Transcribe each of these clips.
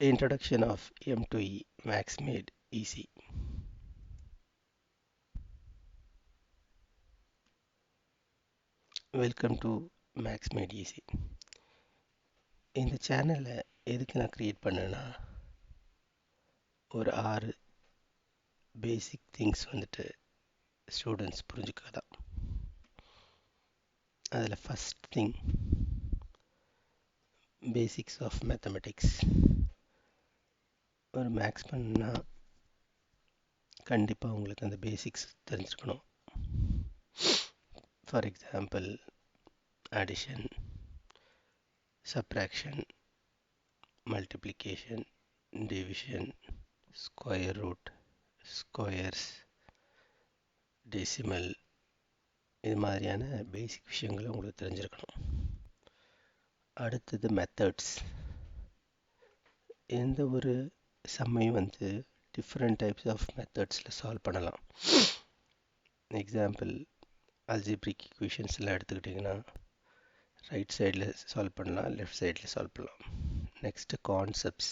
Introduction of M2E Max Made Easy. Welcome to Max Made Easy. இந்த சேனலை எதுக்கு நான் க்ரியேட் பண்ணேன்னா, ஒரு 6 பேசிக் திங்ஸ் ஸ்டூடெண்ட்ஸ் புரிஞ்சுக்க தான். அதில் first thing basics of mathematics. ஒரு மேக்ஸ் பண்ணா கண்டிப்பாக உங்களுக்கு அந்த பேசிக்ஸ் தெரிஞ்சுக்கணும். For example, addition, subtraction, multiplication, division, square root, squares, decimal, இது மாதிரியான பேசிக் விஷயங்களை உங்களுக்கு தெரிஞ்சிருக்கணும். அடுத்தது மெத்தட்ஸ். எந்த ஒரு சம்மையும் டிஃப்ரெண்ட் டைப்ஸ் ஆஃப் மெத்தட்ஸில் சால்வ் பண்ணலாம். எக்ஸாம்பிள், அல்ஜிப்ரிக் ஈக்குவேஷன்ஸ்லாம் எடுத்துக்கிட்டிங்கன்னா ரைட் சைடில் சால்வ் பண்ணலாம், லெஃப்ட் சைடில் சால்வ் பண்ணலாம். Next concepts.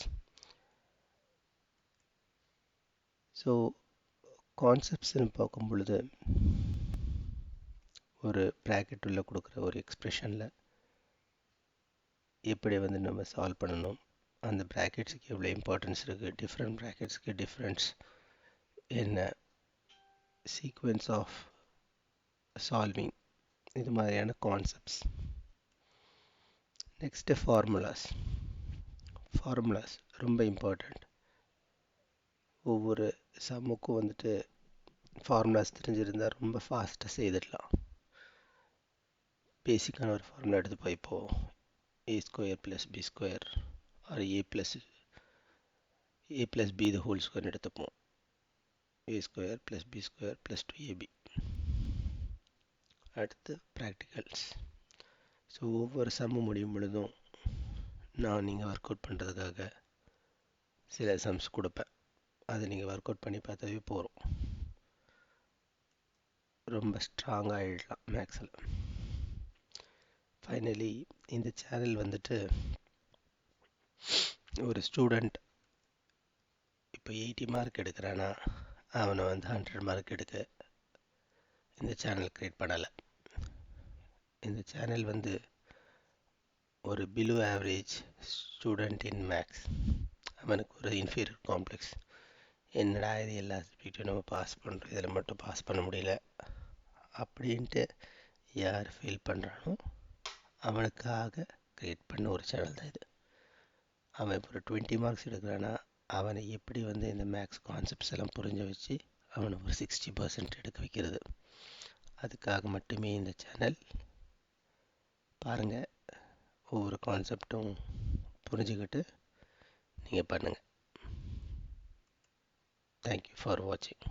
ஸோ கான்செப்ட்ஸ்னு பார்க்கும் பொழுது, ஒரு ப்ராக்கெட் உள்ள கொடுக்குற ஒரு எக்ஸ்ப்ரெஷனில் எப்படி நம்ம சால்வ் பண்ணணும், அந்த ப்ராக்கெட்ஸுக்கு எவ்வளோ இம்பார்ட்டன்ஸ் இருக்குது, டிஃப்ரெண்ட் ப்ராக்கெட்ஸுக்கு டிஃப்ரென்ஸ் என்ன, சீக்வென்ஸ் ஆஃப் சால்விங், இது மாதிரியான கான்செப்ட்ஸ். Next formulas. ஃபார்முலாஸ் ரொம்ப இம்பார்ட்டண்ட். ஒவ்வொரு சம்முக்கும் ஃபார்முலாஸ் தெரிஞ்சிருந்தால் ரொம்ப ஃபாஸ்ட்டாக செய்திடலாம். பேசிக்கான ஒரு ஃபார்முலா எடுத்துப்போம். இப்போது a square plus b square or a plus b the whole square எடுத்துப்போம். a square plus b square plus 2ab. அடுத்து ப்ராக்டிகல்ஸ். ஸோ ஒவ்வொரு சம்மு முடியும் பொழுதும் நான் நீங்கள் ஒர்க் அவுட் பண்ணுறதுக்காக சில சம்ஸ் கொடுப்பேன். அதை நீங்கள் ஒர்க் அவுட் பண்ணி பார்த்தாவே போகிறோம், ரொம்ப ஸ்ட்ராங்காக ஆகிடலாம் மேக்ஸில். ஃபைனலி இந்த சேனல் ஒரு ஸ்டூடெண்ட் இப்போ 80 மார்க் எடுக்கிறான்னா அவனை 100 மார்க் எடுக்க இந்த சேனல் க்ரியேட் பண்ணலை. இந்த சேனல் ஒரு below average student in maths, அவனுக்கு ஒரு இன்ஃபீரியர் காம்ப்ளெக்ஸ், என்னடா இது எல்லா சப்ஜெக்டும் நம்ம பாஸ் பண்ணுறோம், இதில் மட்டும் பாஸ் பண்ண முடியல அப்படின்ட்டு யார் ஃபீல் பண்ணுறானோ அவனுக்காக க்ரியேட் பண்ண ஒரு சேனல் தான் இது. அவன் இப்போ ஒரு 20 மார்க்ஸ் எடுக்கிறான்னா அவனை எப்படி இந்த மேக்ஸ் கான்செப்ட்ஸ் எல்லாம் புரிஞ்ச வச்சு அவனை ஒரு 60% எடுக்க வைக்கிறது. அதுக்காக மட்டுமே இந்த சேனல். பாருங்கள், ஒவ்வொரு கான்செப்டும் புரிஞ்சுக்கிட்டு நீங்கள் பண்ணுங்கள். தேங்க்யூ ஃபார் வாட்சிங்.